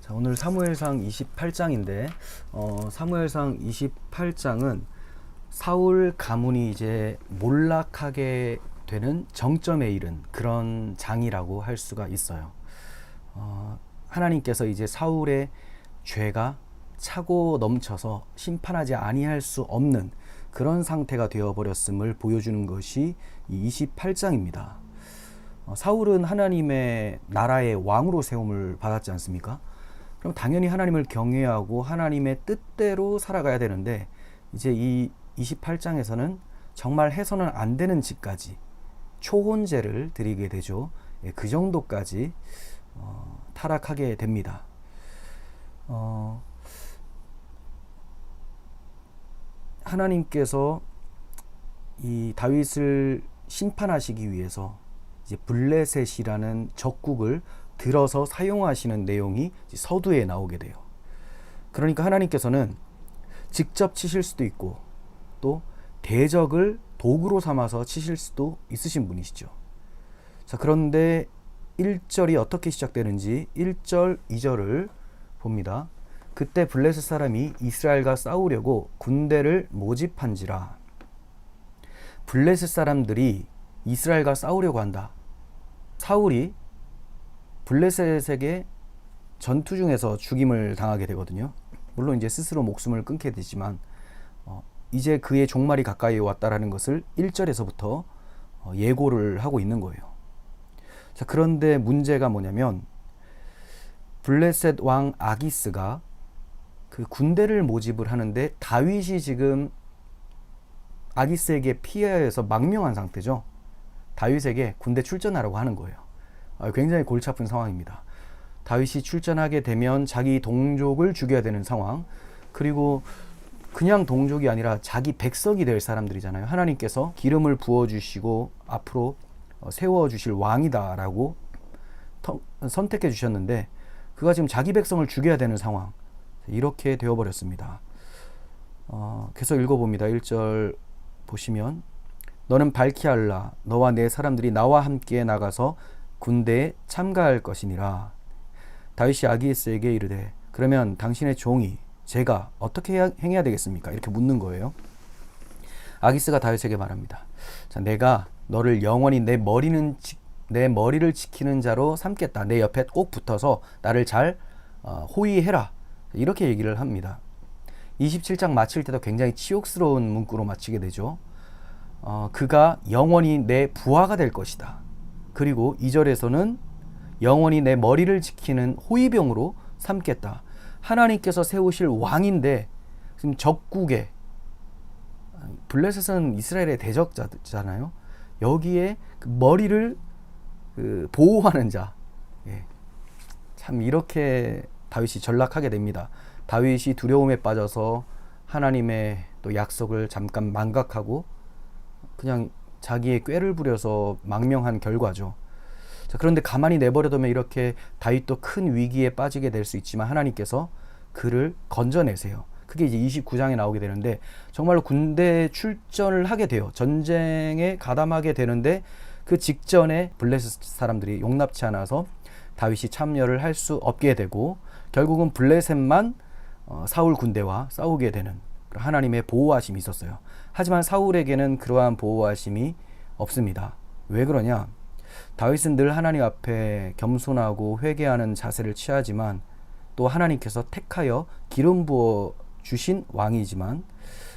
자, 오늘 사무엘상 28장인데 사무엘상 28장은 사울 가문이 이제 몰락하게 되는 정점에 이른 그런 장이라고 할 수가 있어요. 하나님께서 이제 사울의 죄가 차고 넘쳐서 심판하지 아니할 수 없는 그런 상태가 되어버렸음을 보여주는 것이 이 28장입니다. 사울은 하나님의 나라의 왕으로 세움을 받았지 않습니까? 그럼 당연히 하나님을 경외하고 하나님의 뜻대로 살아가야 되는데, 이제 이 28장에서는 정말 해서는 안 되는 짓까지 초혼제를 드리게 되죠. 그 정도까지 타락하게 됩니다. 하나님께서 이 다윗을 심판하시기 위해서 이제 블레셋이라는 적국을 들어서 사용하시는 내용이 서두에 나오게 돼요. 그러니까 하나님께서는 직접 치실 수도 있고 또 대적을 도구로 삼아서 치실 수도 있으신 분이시죠. 자, 그런데 1절이 어떻게 시작되는지 1절, 2절을 봅니다. 그때 블레셋 사람이 이스라엘과 싸우려고 군대를 모집한지라. 블레셋 사람들이 이스라엘과 싸우려고 한다. 사울이 블레셋에게 전투 중에서 죽임을 당하게 되거든요. 물론 이제 스스로 목숨을 끊게 되지만 이제 그의 종말이 가까이 왔다라는 것을 1절에서부터 예고를 하고 있는 거예요. 자, 그런데 문제가 뭐냐면 블레셋 왕 아기스가 그 군대를 모집을 하는데 다윗이 지금 아기스에게 피해서 망명한 상태죠. 다윗에게 군대 출전하라고 하는 거예요. 굉장히 골치 아픈 상황입니다. 다윗이 출전하게 되면 자기 동족을 죽여야 되는 상황, 그리고 그냥 동족이 아니라 자기 백성이 될 사람들이잖아요. 하나님께서 기름을 부어주시고 앞으로 세워주실 왕이다라고 선택해 주셨는데 그가 지금 자기 백성을 죽여야 되는 상황, 이렇게 되어버렸습니다. 계속 읽어봅니다. 1절 보시면 너는 밝히 알라. 너와 내 사람들이 나와 함께 나가서 군대에 참가할 것이니라. 다윗이 아기스에게 이르되 그러면 당신의 종이 제가 어떻게 행해야 되겠습니까? 이렇게 묻는 거예요. 아기스가 다윗에게 말합니다. 자, 내가 너를 영원히 내 머리를 지키는 자로 삼겠다. 내 옆에 꼭 붙어서 나를 잘 호위해라. 이렇게 얘기를 합니다. 27장 마칠 때도 굉장히 치욕스러운 문구로 마치게 되죠. 그가 영원히 내 부하가 될 것이다. 그리고 2절에서는 영원히 내 머리를 지키는 호위병으로 삼겠다. 하나님께서 세우실 왕인데 지금 적국에, 블레셋은 이스라엘의 대적자잖아요. 여기에 그 머리를 보호하는 자. 참 이렇게 다윗이 전락하게 됩니다. 다윗이 두려움에 빠져서 하나님의 또 약속을 잠깐 망각하고 그냥 자기의 꾀를 부려서 망명한 결과죠. 자, 그런데 가만히 내버려두면 이렇게 다윗도 큰 위기에 빠지게 될 수 있지만 하나님께서 그를 건져내세요. 그게 이제 29장에 나오게 되는데 정말로 군대 출전을 하게 돼요. 전쟁에 가담하게 되는데 그 직전에 블레셋 사람들이 용납치 않아서 다윗이 참여를 할 수 없게 되고 결국은 블레셋만 사울 군대와 싸우게 되는 하나님의 보호하심이 있었어요. 하지만 사울에게는 그러한 보호하심이 없습니다. 왜 그러냐? 다윗은 늘 하나님 앞에 겸손하고 회개하는 자세를 취하지만 또 하나님께서 택하여 기름 부어 주신 왕이지만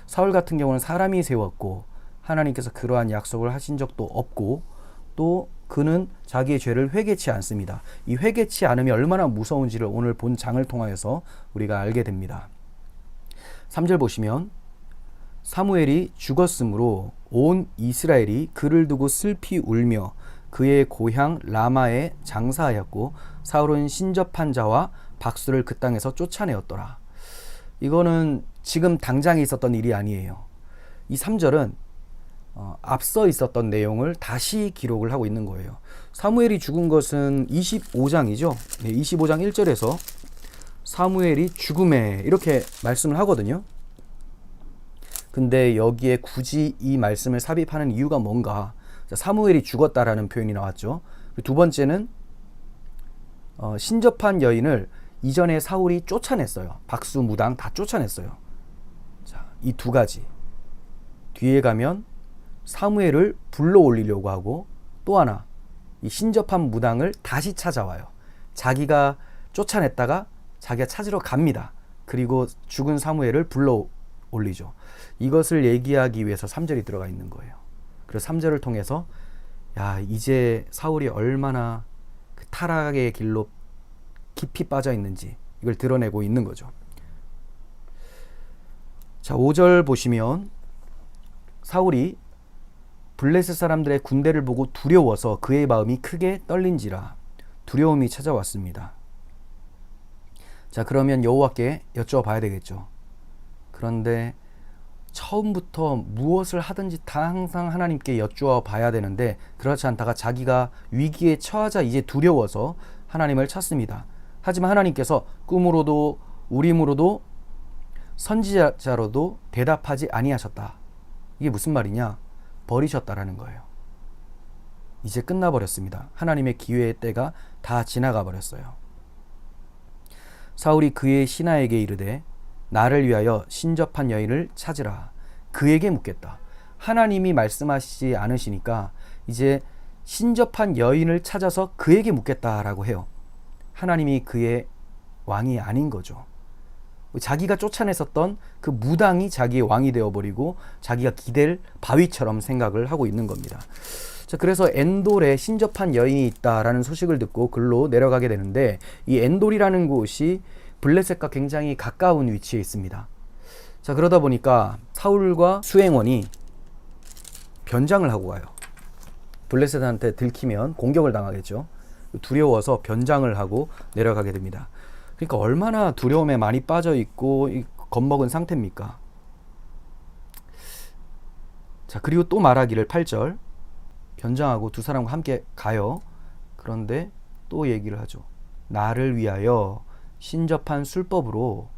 사울 같은 경우는 사람이 세웠고 하나님께서 그러한 약속을 하신 적도 없고 또 그는 자기의 죄를 회개치 않습니다. 이 회개치 않음이 얼마나 무서운지를 오늘 본 장을 통하여서 우리가 알게 됩니다. 3절 보시면 사무엘이 죽었으므로 온 이스라엘이 그를 두고 슬피 울며 그의 고향 라마에 장사하였고 사울은 신접한 자와 박수를 그 땅에서 쫓아내었더라. 이거는 지금 당장에 있었던 일이 아니에요. 이 3절은 앞서 있었던 내용을 다시 기록을 하고 있는 거예요. 사무엘이 죽은 것은 25장이죠. 25장 1절에서 사무엘이 죽음에 이렇게 말씀을 하거든요. 근데 여기에 굳이 이 말씀을 삽입하는 이유가 뭔가? 사무엘이 죽었다라는 표현이 나왔죠. 두 번째는 신접한 여인을 이전에 사울이 쫓아냈어요. 박수 무당 다 쫓아냈어요. 자, 이 두 가지. 뒤에 가면 사무엘을 불러 올리려고 하고, 또 하나 이 신접한 무당을 다시 찾아와요. 자기가 쫓아냈다가 자기가 찾으러 갑니다. 그리고 죽은 사무엘을 불러 올리죠. 이것을 얘기하기 위해서 3절이 들어가 있는 거예요. 그래서 3절을 통해서 야, 이제 사울이 얼마나 그 타락의 길로 깊이 빠져 있는지 이걸 드러내고 있는 거죠. 자, 5절 보시면 사울이 블레셋 사람들의 군대를 보고 두려워서 그의 마음이 크게 떨린지라 두려움이 찾아왔습니다. 자, 그러면 여호와께 여쭤봐야 되겠죠. 그런데 처음부터 무엇을 하든지 다 항상 하나님께 여쭈어 봐야 되는데 그렇지 않다가 자기가 위기에 처하자 이제 두려워서 하나님을 찾습니다. 하지만 하나님께서 꿈으로도 우림으로도 선지자로도 대답하지 아니하셨다. 이게 무슨 말이냐? 버리셨다라는 거예요. 이제 끝나버렸습니다. 하나님의 기회의 때가 다 지나가 버렸어요. 사울이 그의 신하에게 이르되 나를 위하여 신접한 여인을 찾으라. 그에게 묻겠다. 하나님이 말씀하시지 않으시니까 이제 신접한 여인을 찾아서 그에게 묻겠다라고 해요. 하나님이 그의 왕이 아닌 거죠. 자기가 쫓아냈었던 그 무당이 자기의 왕이 되어버리고 자기가 기댈 바위처럼 생각을 하고 있는 겁니다. 자, 그래서 엔돌에 신접한 여인이 있다라는 소식을 듣고 글로 내려가게 되는데 이 엔돌이라는 곳이 블레셋과 굉장히 가까운 위치에 있습니다. 자, 그러다 보니까 사울과 수행원이 변장을 하고 가요. 블레셋한테 들키면 공격을 당하겠죠. 두려워서 변장을 하고 내려가게 됩니다. 그러니까 얼마나 두려움에 많이 빠져 있고 겁먹은 상태입니까? 자, 그리고 또 말하기를 8절 변장하고 두 사람과 함께 가요. 그런데 또 얘기를 하죠. 나를 위하여 신접한 술법으로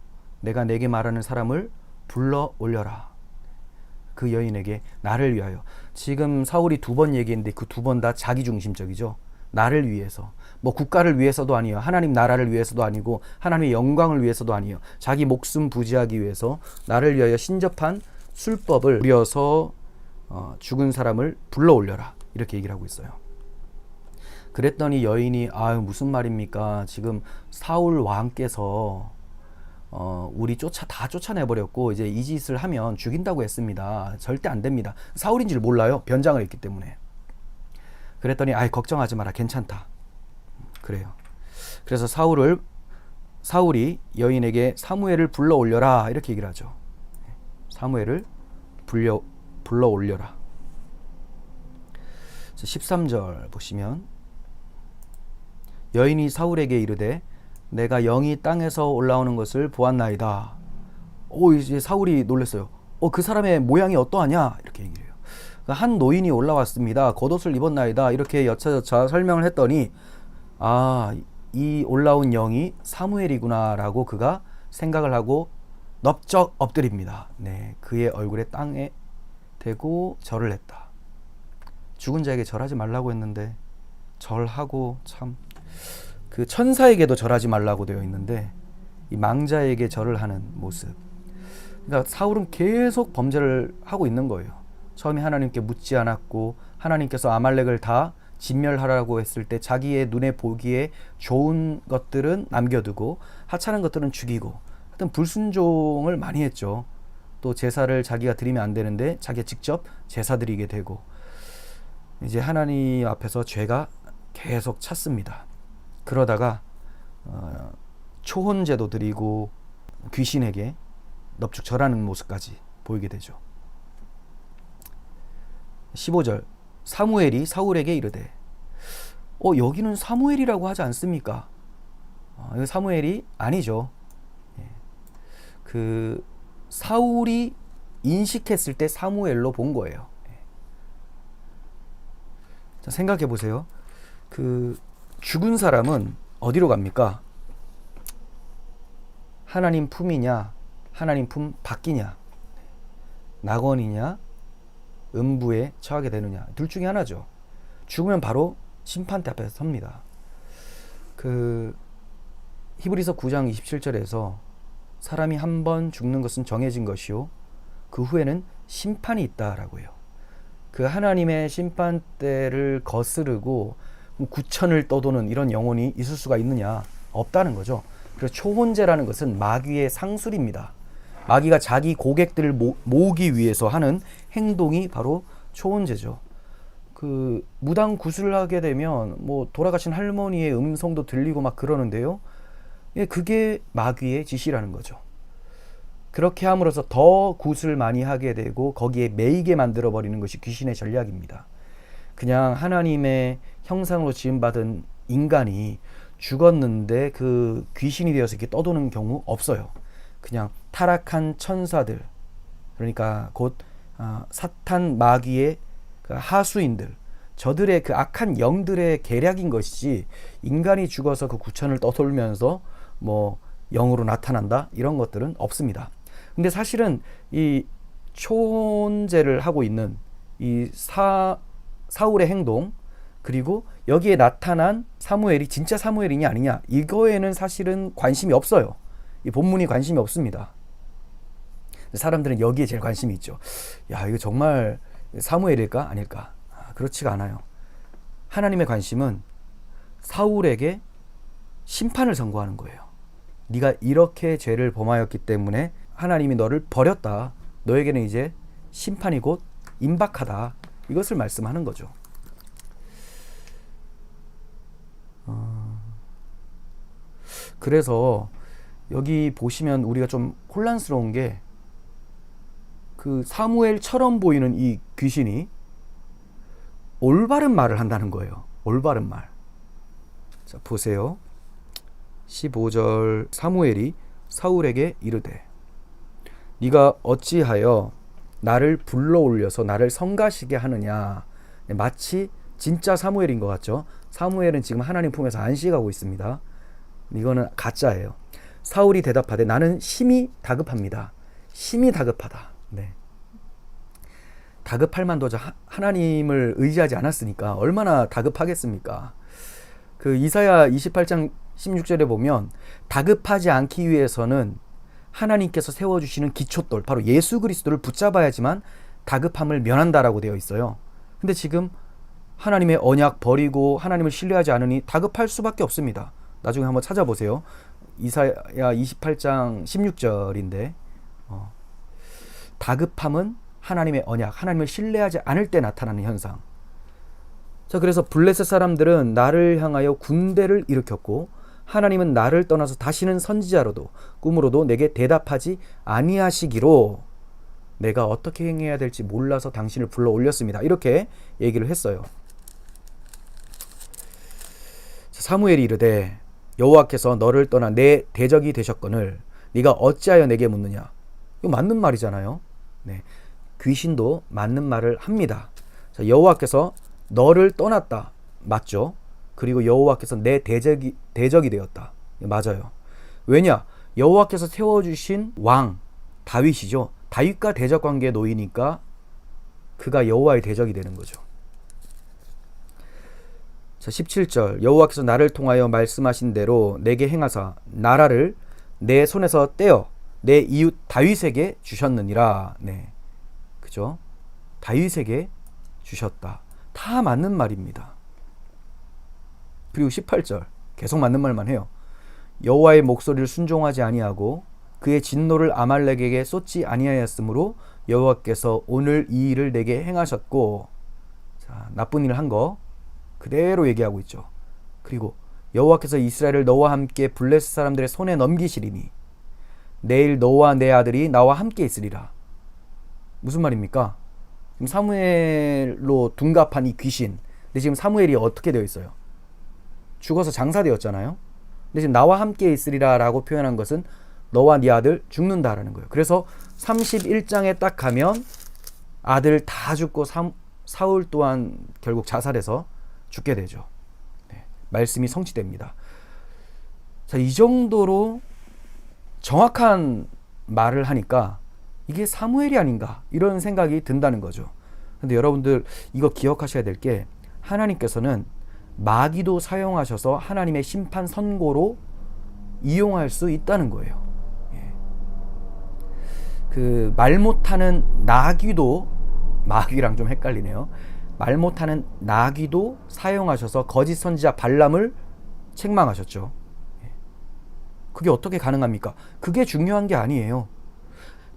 내가 내게 말하는 사람을 불러 올려라. 그 여인에게 나를 위하여. 지금 사울이 두 번 얘기했는데 그 두 번 다 자기중심적이죠. 나를 위해서. 뭐 국가를 위해서도 아니에요. 하나님 나라를 위해서도 아니고 하나님의 영광을 위해서도 아니에요. 자기 목숨 부지하기 위해서 나를 위하여 신접한 술법을 부려서 죽은 사람을 불러 올려라. 이렇게 얘기를 하고 있어요. 그랬더니 여인이 아유 무슨 말입니까? 지금 사울 왕께서 우리 다 쫓아내버렸고 이제 이 짓을 하면 죽인다고 했습니다. 절대 안 됩니다. 사울인 줄 몰라요. 변장을 했기 때문에. 그랬더니 아이 걱정하지 마라. 괜찮다. 그래요. 그래서 사울이 여인에게 사무엘을 불러 올려라. 이렇게 얘기를 하죠. 사무엘을 불러 올려라. 13절 보시면 여인이 사울에게 이르되 내가 영이 땅에서 올라오는 것을 보았나이다. 이제 사울이 놀랐어요. 그 사람의 모양이 어떠하냐? 이렇게 얘기를 해요. 한 노인이 올라왔습니다. 겉옷을 입었나이다. 이렇게 여차저차 설명을 했더니 이 올라온 영이 사무엘이구나 라고 그가 생각을 하고 넙적 엎드립니다. 네, 그의 얼굴에 땅에 대고 절을 했다. 죽은 자에게 절하지 말라고 했는데 절하고 참 그 천사에게도 절하지 말라고 되어 있는데 이 망자에게 절을 하는 모습. 그러니까 사울은 계속 범죄를 하고 있는 거예요. 처음에 하나님께 묻지 않았고 하나님께서 아말렉을 다 진멸하라고 했을 때 자기의 눈에 보기에 좋은 것들은 남겨두고 하찮은 것들은 죽이고 하여튼 불순종을 많이 했죠. 또 제사를 자기가 드리면 안 되는데 자기가 직접 제사 드리게 되고 이제 하나님 앞에서 죄가 계속 찼습니다. 그러다가 초혼제도 드리고 귀신에게 넙죽 절하는 모습까지 보이게 되죠. 15절 사무엘이 사울에게 이르되 여기는 사무엘이라고 하지 않습니까? 이거 사무엘이 아니죠. 그 사울이 인식했을 때 사무엘로 본 거예요. 자, 생각해 보세요. 그 죽은 사람은 어디로 갑니까? 하나님 품이냐 하나님 품 밖이냐, 낙원이냐 음부에 처하게 되느냐, 둘 중에 하나죠. 죽으면 바로 심판대 앞에서 섭니다. 그 히브리서 9장 27절에서 사람이 한 번 죽는 것은 정해진 것이요 그 후에는 심판이 있다라고 해요. 그 하나님의 심판대를 거스르고 구천을 떠도는 이런 영혼이 있을 수가 있느냐? 없다는 거죠. 그래서 초혼제라는 것은 마귀의 상술입니다. 마귀가 자기 고객들을 모으기 위해서 하는 행동이 바로 초혼제죠. 그 무당 구슬을 하게 되면 뭐 돌아가신 할머니의 음성도 들리고 막 그러는데요. 예, 그게 마귀의 짓이라는 거죠. 그렇게 함으로써 더 굿을 많이 하게 되고 거기에 매이게 만들어 버리는 것이 귀신의 전략입니다. 그냥 하나님의 형상으로 지음받은 인간이 죽었는데 그 귀신이 되어서 이렇게 떠도는 경우 없어요. 그냥 타락한 천사들, 그러니까 곧 사탄 마귀의 그 하수인들, 저들의 그 악한 영들의 계략인 것이지 인간이 죽어서 그 구천을 떠돌면서 뭐 영으로 나타난다 이런 것들은 없습니다. 근데 사실은 이 초혼제를 하고 있는 이 사울의 행동, 그리고 여기에 나타난 사무엘이 진짜 사무엘이냐 아니냐, 이거에는 사실은 관심이 없어요. 이 본문이 관심이 없습니다. 사람들은 여기에 제일 관심이 있죠. 야, 이거 정말 사무엘일까 아닐까? 그렇지가 않아요. 하나님의 관심은 사울에게 심판을 선고하는 거예요. 네가 이렇게 죄를 범하였기 때문에 하나님이 너를 버렸다. 너에게는 이제 심판이 곧 임박하다. 이것을 말씀하는 거죠. 그래서 여기 보시면 우리가 좀 혼란스러운 게 그 사무엘처럼 보이는 이 귀신이 올바른 말을 한다는 거예요. 올바른 말. 자, 보세요. 15절 사무엘이 사울에게 이르되 네가 어찌하여 나를 불러올려서 나를 성가시게 하느냐. 마치 진짜 사무엘인 것 같죠. 사무엘은 지금 하나님 품에서 안식하고 있습니다. 이거는 가짜예요. 사울이 대답하되 나는 심히 다급합니다. 심히 다급하다. 네. 다급할 만도 하나님을 의지하지 않았으니까 얼마나 다급하겠습니까? 그 이사야 28장 16절에 보면 다급하지 않기 위해서는 하나님께서 세워주시는 기초돌, 바로 예수 그리스도를 붙잡아야지만 다급함을 면한다라고 되어 있어요. 근데 지금 하나님의 언약 버리고 하나님을 신뢰하지 않으니 다급할 수밖에 없습니다. 나중에 한번 찾아보세요. 이사야 28장 16절인데 다급함은 하나님의 언약, 하나님을 신뢰하지 않을 때 나타나는 현상. 자, 그래서 블레셋 사람들은 나를 향하여 군대를 일으켰고 하나님은 나를 떠나서 다시는 선지자로도 꿈으로도 내게 대답하지 아니하시기로 내가 어떻게 행해야 될지 몰라서 당신을 불러 올렸습니다. 이렇게 얘기를 했어요. 사무엘이 이르되 여호와께서 너를 떠나 내 대적이 되셨거늘 네가 어찌하여 내게 묻느냐. 이거 맞는 말이잖아요. 네. 귀신도 맞는 말을 합니다. 자, 여호와께서 너를 떠났다. 맞죠? 그리고 여호와께서 내 대적이 되었다. 맞아요. 왜냐? 여호와께서 세워주신 왕 다윗이죠. 다윗과 대적 관계에 놓이니까 그가 여호와의 대적이 되는 거죠. 자, 17절 여호와께서 나를 통하여 말씀하신 대로 내게 행하사 나라를 내 손에서 떼어 내 이웃 다윗에게 주셨느니라. 네, 그죠? 다윗에게 주셨다. 다 맞는 말입니다. 그리고 18절 계속 맞는 말만 해요. 여호와의 목소리를 순종하지 아니하고 그의 진노를 아말렉에게 쏟지 아니하였으므로 여호와께서 오늘 이 일을 내게 행하셨고, 자, 나쁜 일을 한 거 그대로 얘기하고 있죠. 그리고 여호와께서 이스라엘을 너와 함께 블레셋 사람들의 손에 넘기시리니 내일 너와 내 아들이 나와 함께 있으리라. 무슨 말입니까? 지금 사무엘로 둔갑한 이 귀신. 근데 지금 사무엘이 어떻게 되어 있어요? 죽어서 장사되었잖아요. 근데 지금 나와 함께 있으리라 라고 표현한 것은 너와 네 아들 죽는다라는 거예요. 그래서 31장에 딱 가면 아들 다 죽고 사울 또한 결국 자살해서 죽게 되죠. 네, 말씀이 성취됩니다. 자, 이 정도로 정확한 말을 하니까 이게 사무엘이 아닌가 이런 생각이 든다는 거죠. 근데 여러분들 이거 기억하셔야 될 게 하나님께서는 마귀도 사용하셔서 하나님의 심판 선고로 이용할 수 있다는 거예요. 예. 그 말 못하는 나귀도, 마귀랑 좀 헷갈리네요. 말 못하는 나귀도 사용하셔서 거짓 선지자 발람을 책망하셨죠. 예. 그게 어떻게 가능합니까? 그게 중요한 게 아니에요.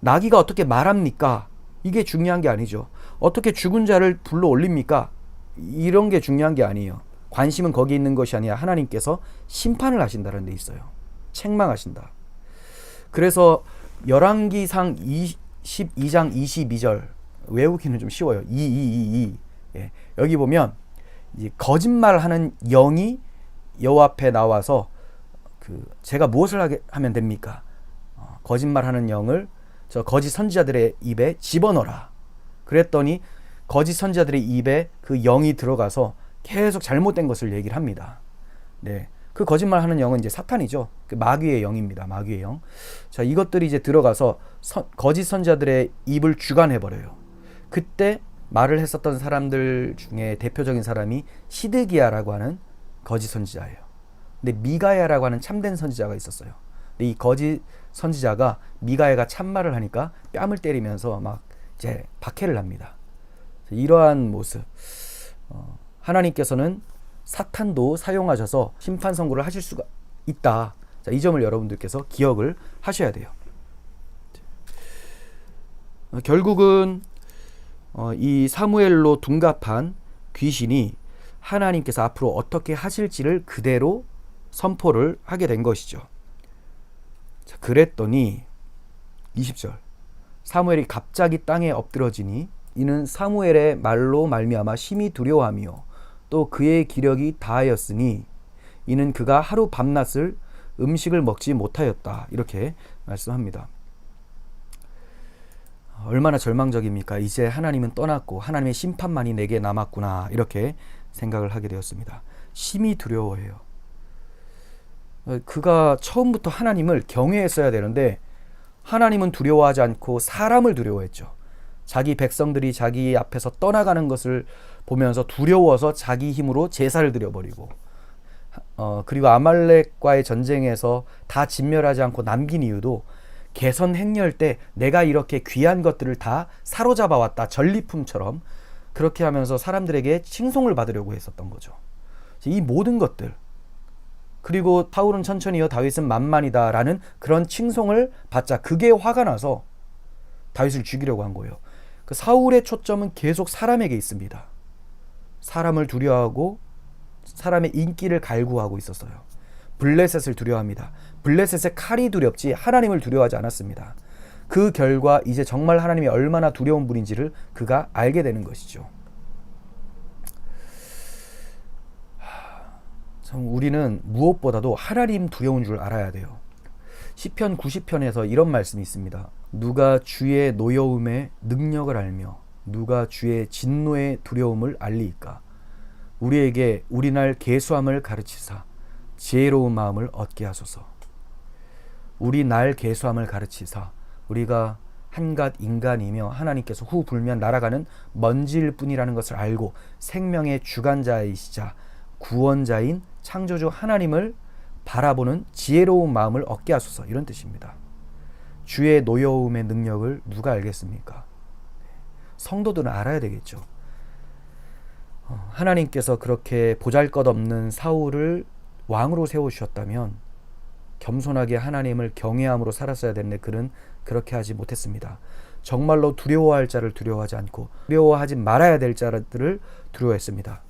나귀가 어떻게 말합니까? 이게 중요한 게 아니죠. 어떻게 죽은 자를 불러 올립니까? 이런 게 중요한 게 아니에요. 관심은 거기 있는 것이 아니라 하나님께서 심판을 하신다는 데 있어요. 책망하신다. 그래서 열왕기상 22장 22절 외우기는 좀 쉬워요. 2222. 예. 여기 보면 이제 거짓말하는 영이 여호와 앞에 나와서 제가 무엇을 하면 됩니까? 거짓말하는 영을 저 거짓 선지자들의 입에 집어넣어라. 그랬더니 거짓 선지자들의 입에 그 영이 들어가서 계속 잘못된 것을 얘기를 합니다. 네. 그 거짓말하는 영은 이제 사탄이죠. 그 마귀의 영입니다. 마귀의 영. 자, 이것들이 이제 들어가서 거짓 선지자들의 입을 주관해 버려요. 그때 말을 했었던 사람들 중에 대표적인 사람이 시드기야라고 하는 거짓 선지자예요. 근데 미가야라고 하는 참된 선지자가 있었어요. 근데 이 거짓 선지자가 미가야가 참말을 하니까 뺨을 때리면서 막 이제 박해를 합니다. 이러한 모습, 하나님께서는 사탄도 사용하셔서 심판 선고를 하실 수가 있다. 자, 이 점을 여러분들께서 기억을 하셔야 돼요. 결국은 이 사무엘로 둔갑한 귀신이 하나님께서 앞으로 어떻게 하실지를 그대로 선포를 하게 된 것이죠. 자, 그랬더니 20절 사무엘이 갑자기 땅에 엎드러지니 이는 사무엘의 말로 말미암아 심히 두려워하며 또 그의 기력이 다하였으니 이는 그가 하루 밤낮을 음식을 먹지 못하였다. 이렇게 말씀합니다. 얼마나 절망적입니까? 이제 하나님은 떠났고 하나님의 심판만이 내게 남았구나. 이렇게 생각을 하게 되었습니다. 심히 두려워해요. 그가 처음부터 하나님을 경외했어야 되는데 하나님은 두려워하지 않고 사람을 두려워했죠. 자기 백성들이 자기 앞에서 떠나가는 것을 보면서 두려워서 자기 힘으로 제사를 드려버리고 그리고 아말렉과의 전쟁에서 다 진멸하지 않고 남긴 이유도 개선 행렬 때 내가 이렇게 귀한 것들을 다 사로잡아 왔다. 전리품처럼 그렇게 하면서 사람들에게 칭송을 받으려고 했었던 거죠. 이 모든 것들 그리고 사울은 천천히요 다윗은 만만이다 라는 그런 칭송을 받자 그게 화가 나서 다윗을 죽이려고 한 거예요. 그 사울의 초점은 계속 사람에게 있습니다. 사람을 두려워하고 사람의 인기를 갈구하고 있었어요. 블레셋을 두려워합니다. 블레셋의 칼이 두렵지 하나님을 두려워하지 않았습니다. 그 결과 이제 정말 하나님이 얼마나 두려운 분인지를 그가 알게 되는 것이죠. 참 우리는 무엇보다도 하나님 두려운 줄 알아야 돼요. 시편 90편에서 이런 말씀이 있습니다. 누가 주의 노여움의 능력을 알며 누가 주의 진노의 두려움을 알리이까. 우리에게 우리날 계수함을 가르치사 지혜로운 마음을 얻게 하소서. 우리 날 계수함을 가르치사 우리가 한갓 인간이며 하나님께서 후 불면 날아가는 먼지일 뿐이라는 것을 알고 생명의 주관자이시자 구원자인 창조주 하나님을 바라보는 지혜로운 마음을 얻게 하소서. 이런 뜻입니다. 주의 노여움의 능력을 누가 알겠습니까? 성도들은 알아야 되겠죠. 하나님께서 그렇게 보잘것없는 사울을 왕으로 세우셨다면 겸손하게 하나님을 경외함으로 살았어야 되는데 그는 그렇게 하지 못했습니다. 정말로 두려워할 자를 두려워하지 않고 두려워하지 말아야 될 자들을 두려워했습니다.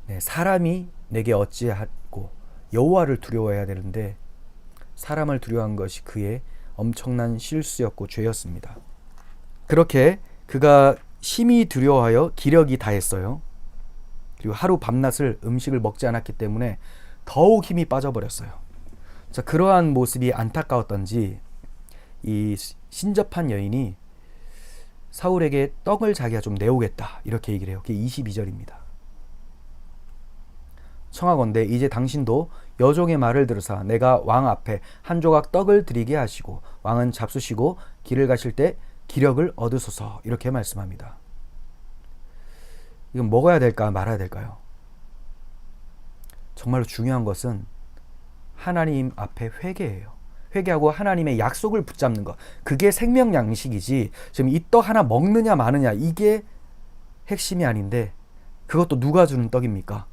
네, 사람이 내게 어찌하고 여호와를 두려워해야 되는데 사람을 두려워한 것이 그의 엄청난 실수였고 죄였습니다. 그렇게 그가 심히 두려워하여 기력이 다했어요. 그리고 하루 밤낮을 음식을 먹지 않았기 때문에 더욱 힘이 빠져버렸어요. 자, 그러한 모습이 안타까웠던지 이 신접한 여인이 사울에게 떡을 자기가 좀 내오겠다 이렇게 얘기를 해요. 그게 22절입니다. 청하건대 이제 당신도 여종의 말을 들으사 내가 왕 앞에 한 조각 떡을 드리게 하시고 왕은 잡수시고 길을 가실 때 기력을 얻으소서. 이렇게 말씀합니다. 이건 먹어야 될까 말아야 될까요? 정말로 중요한 것은 하나님 앞에 회개해요. 회개하고 하나님의 약속을 붙잡는 것. 그게 생명 양식이지. 지금 이 떡 하나 먹느냐 마느냐 이게 핵심이 아닌데 그것도 누가 주는 떡입니까?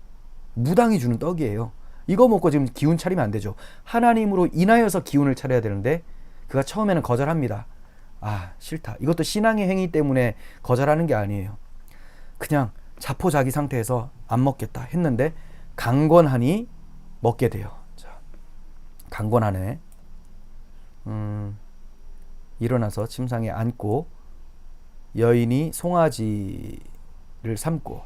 무당이 주는 떡이에요. 이거 먹고 지금 기운 차리면 안 되죠. 하나님으로 인하여서 기운을 차려야 되는데 그가 처음에는 거절합니다. 아, 싫다. 이것도 신앙의 행위 때문에 거절하는 게 아니에요. 그냥 자포자기 상태에서 안 먹겠다 했는데 강권하니 먹게 돼요. 자, 강권하네. 일어나서 침상에 앉고 여인이 송아지를 삶고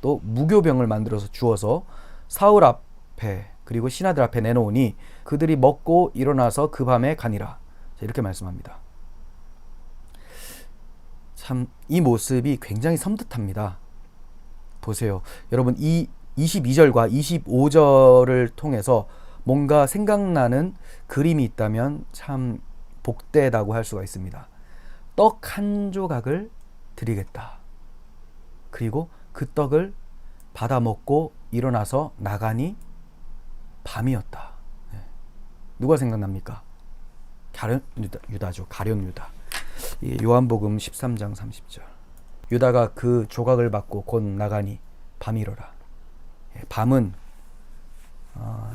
또 무교병을 만들어서 주어서 사울 앞에 그리고 신하들 앞에 내놓으니 그들이 먹고 일어나서 그 밤에 가니라. 이렇게 말씀합니다. 참 이 모습이 굉장히 섬뜩합니다. 보세요. 여러분 이 22절과 25절을 통해서 뭔가 생각나는 그림이 있다면 참 복되다고 할 수가 있습니다. 떡 한 조각을 드리겠다. 그리고 그 떡을 받아 먹고 일어나서 나가니 밤이었다. 네. 누가 생각납니까? 가룟 유다죠. 가룟 유다. 요한복음 13장 30절. 유다가 그 조각을 받고 곧 나가니 밤이로라. 밤은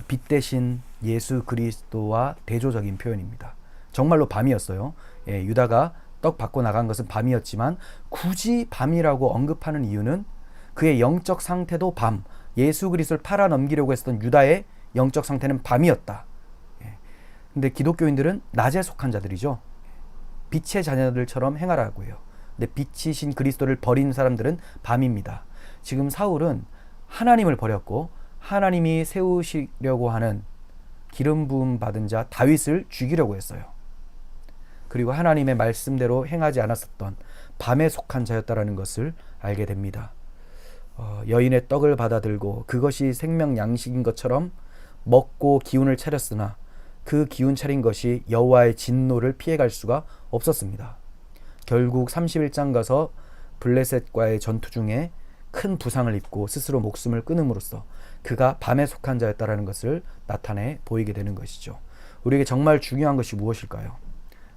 빛 대신 예수 그리스도와 대조적인 표현입니다. 정말로 밤이었어요. 유다가 떡 받고 나간 것은 밤이었지만 굳이 밤이라고 언급하는 이유는 그의 영적 상태도 밤, 예수 그리스도를 팔아넘기려고 했던 유다의 영적 상태는 밤이었다. 근데 기독교인들은 낮에 속한 자들이죠. 빛의 자녀들처럼 행하라고 해요. 근데 빛이신 그리스도를 버린 사람들은 밤입니다. 지금 사울은 하나님을 버렸고 하나님이 세우시려고 하는 기름 부음 받은 자 다윗을 죽이려고 했어요. 그리고 하나님의 말씀대로 행하지 않았었던 밤에 속한 자였다라는 것을 알게 됩니다. 여인의 떡을 받아들고 그것이 생명 양식인 것처럼 먹고 기운을 차렸으나 그 기운 차린 것이 여호와의 진노를 피해갈 수가 없었습니다. 결국 31장 가서 블레셋과의 전투 중에 큰 부상을 입고 스스로 목숨을 끊음으로써 그가 밤에 속한 자였다라는 것을 나타내 보이게 되는 것이죠. 우리에게 정말 중요한 것이 무엇일까요?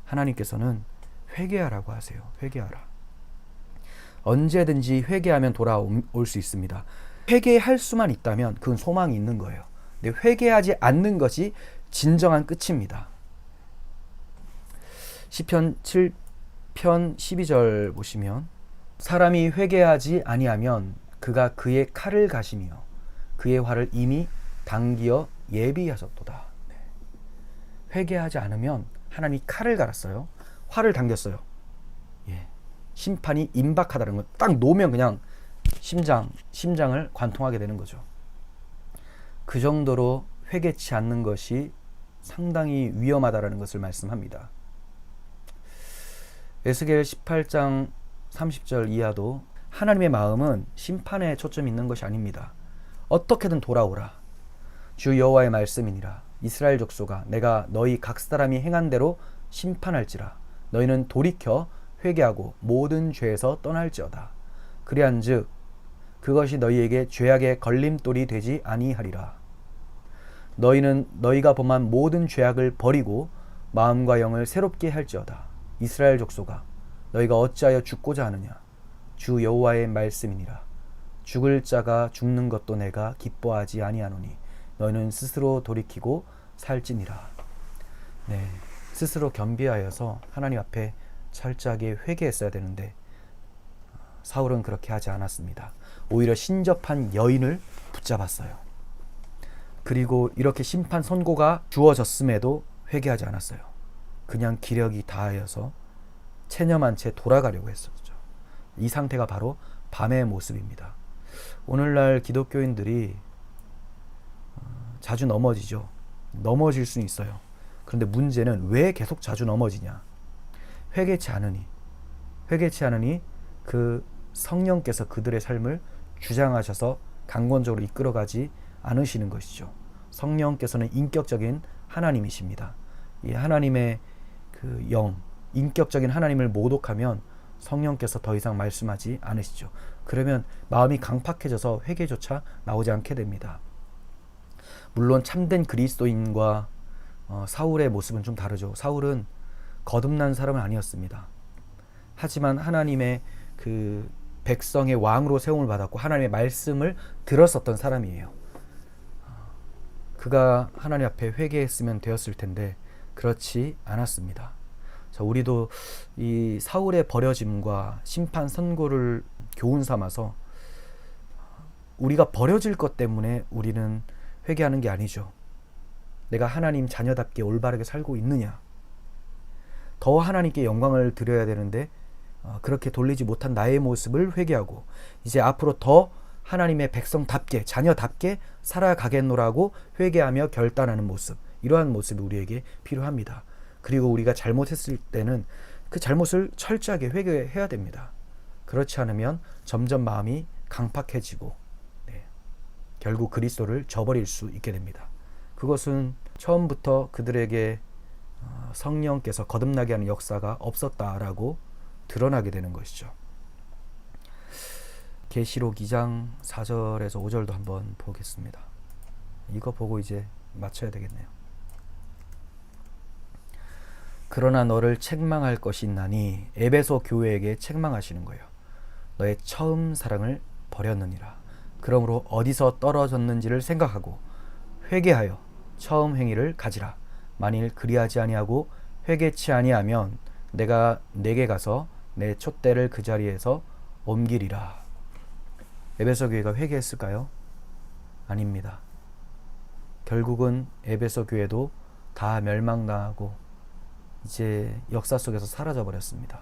하나님께서는 회개하라고 하세요. 회개하라. 언제든지 회개하면 돌아올 수 있습니다. 회개할 수만 있다면 그건 소망이 있는 거예요. 근데 회개하지 않는 것이 진정한 끝입니다. 시편 7편 12절 보시면 사람이 회개하지 아니하면 그가 그의 칼을 가시며 그의 활을 이미 당기어 예비하셨도다. 회개하지 않으면 하나님이 칼을 갈았어요. 활을 당겼어요. 심판이 임박하다는 건 딱 놓으면 그냥 심장을 관통하게 되는 거죠. 그 정도로 회개치 않는 것이 상당히 위험하다라는 것을 말씀합니다. 에스겔 18장 30절 이하도 하나님의 마음은 심판에 초점이 있는 것이 아닙니다. 어떻게든 돌아오라. 주 여호와의 말씀이니라. 이스라엘 족속아 내가 너희 각 사람이 행한 대로 심판할지라. 너희는 돌이켜 회개하고 모든 죄에서 떠날지어다. 그리한즉 그것이 너희에게 죄악의 걸림돌이 되지 아니하리라. 너희는 너희가 범한 모든 죄악을 버리고 마음과 영을 새롭게 할지어다. 이스라엘 족속아 너희가 어찌하여 죽고자 하느냐. 주 여호와의 말씀이니라. 죽을 자가 죽는 것도 내가 기뻐하지 아니하노니 너희는 스스로 돌이키고 살지니라. 네, 스스로 겸비하여서 하나님 앞에 철저하게 회개했어야 되는데 사울은 그렇게 하지 않았습니다. 오히려 신접한 여인을 붙잡았어요. 그리고 이렇게 심판 선고가 주어졌음에도 회개하지 않았어요. 그냥 기력이 다하여서 체념한 채 돌아가려고 했었죠. 이 상태가 바로 밤의 모습입니다. 오늘날 기독교인들이 자주 넘어지죠. 넘어질 수는 있어요. 그런데 문제는 왜 계속 자주 넘어지냐. 회개치 않으니 그 성령께서 그들의 삶을 주장하셔서 강권적으로 이끌어가지 않으시는 것이죠. 성령께서는 인격적인 하나님이십니다. 이 하나님의 그 영, 인격적인 하나님을 모독하면 성령께서 더 이상 말씀하지 않으시죠. 그러면 마음이 강팍해져서 회개조차 나오지 않게 됩니다. 물론 참된 그리스도인과 사울의 모습은 좀 다르죠. 사울은 거듭난 사람은 아니었습니다. 하지만 하나님의 그 백성의 왕으로 세움을 받았고 하나님의 말씀을 들었었던 사람이에요. 그가 하나님 앞에 회개했으면 되었을 텐데 그렇지 않았습니다. 자, 우리도 이 사울의 버려짐과 심판 선고를 교훈 삼아서 우리가 버려질 것 때문에 우리는 회개하는 게 아니죠. 내가 하나님 자녀답게 올바르게 살고 있느냐, 더 하나님께 영광을 드려야 되는데 그렇게 돌리지 못한 나의 모습을 회개하고 이제 앞으로 더 하나님의 백성답게 자녀답게 살아가겠노라고 회개하며 결단하는 모습, 이러한 모습이 우리에게 필요합니다. 그리고 우리가 잘못했을 때는 그 잘못을 철저하게 회개해야 됩니다. 그렇지 않으면 점점 마음이 강팍해지고 결국 그리스도를 저버릴 수 있게 됩니다. 그것은 처음부터 그들에게 성령께서 거듭나게 하는 역사가 없었다라고 드러나게 되는 것이죠. 계시록 2장 4절에서 5절도 한번 보겠습니다. 이거 보고 이제 마쳐야 되겠네요. 그러나 너를 책망할 것이 있나니 에베소 교회에게 책망하시는 거예요. 너의 처음 사랑을 버렸느니라. 그러므로 어디서 떨어졌는지를 생각하고 회개하여 처음 행위를 가지라. 만일 그리하지 아니하고 회개치 아니하면 내가 내게 가서 내 촛대를 그 자리에서 옮기리라. 에베소 교회가 회개했을까요? 아닙니다. 결국은 에베소 교회도 다 멸망당하고 이제 역사 속에서 사라져 버렸습니다.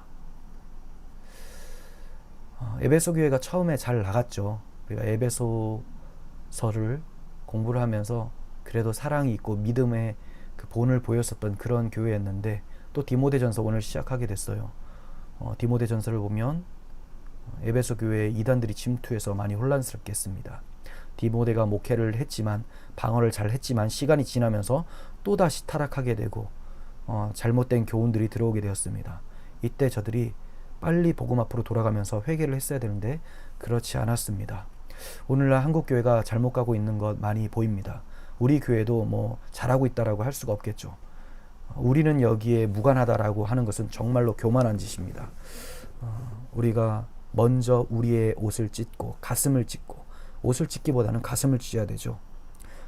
에베소 교회가 처음에 잘 나갔죠. 우리가 에베소서를 공부를 하면서 그래도 사랑이 있고 믿음의 그 본을 보였었던 그런 교회였는데 또 디모데전서 오늘 시작하게 됐어요. 디모데전서를 보면 에베소 교회의 이단들이 침투해서 많이 혼란스럽게 했습니다. 디모데가 목회를 했지만 방어를 잘 했지만 시간이 지나면서 또다시 타락하게 되고 잘못된 교훈들이 들어오게 되었습니다. 이때 저들이 빨리 복음 앞으로 돌아가면서 회개를 했어야 되는데 그렇지 않았습니다. 오늘날 한국 교회가 잘못 가고 있는 것 많이 보입니다. 우리 교회도 뭐 잘하고 있다라고 할 수가 없겠죠. 우리는 여기에 무관하다라고 하는 것은 정말로 교만한 짓입니다. 우리가 먼저 우리의 옷을 찢고 가슴을 찢고, 옷을 찢기보다는 가슴을 찢어야 되죠.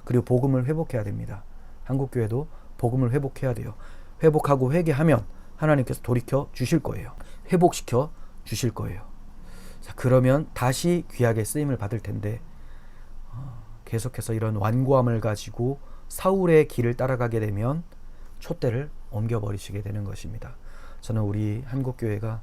그리고 복음을 회복해야 됩니다. 한국 교회도 복음을 회복해야 돼요. 회복하고 회개하면 하나님께서 돌이켜 주실 거예요. 회복시켜 주실 거예요. 자, 그러면 다시 귀하게 쓰임을 받을 텐데 계속해서 이런 완고함을 가지고 사울의 길을 따라가게 되면 촛대를 옮겨버리시게 되는 것입니다. 저는 우리 한국교회가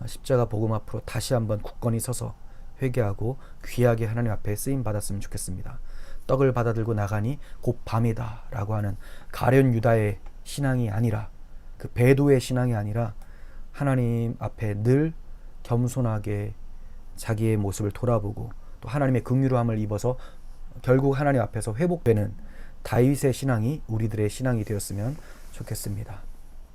십자가 복음 앞으로 다시 한번 굳건히 서서 회개하고 귀하게 하나님 앞에 쓰임 받았으면 좋겠습니다. 떡을 받아들고 나가니 곧 밤이다 라고 하는 가룟 유다의 신앙이 아니라, 그 배도의 신앙이 아니라 하나님 앞에 늘 겸손하게 자기의 모습을 돌아보고 또 하나님의 긍휼함을 입어서 결국 하나님 앞에서 회복되는 다윗의 신앙이 우리들의 신앙이 되었으면 좋겠습니다.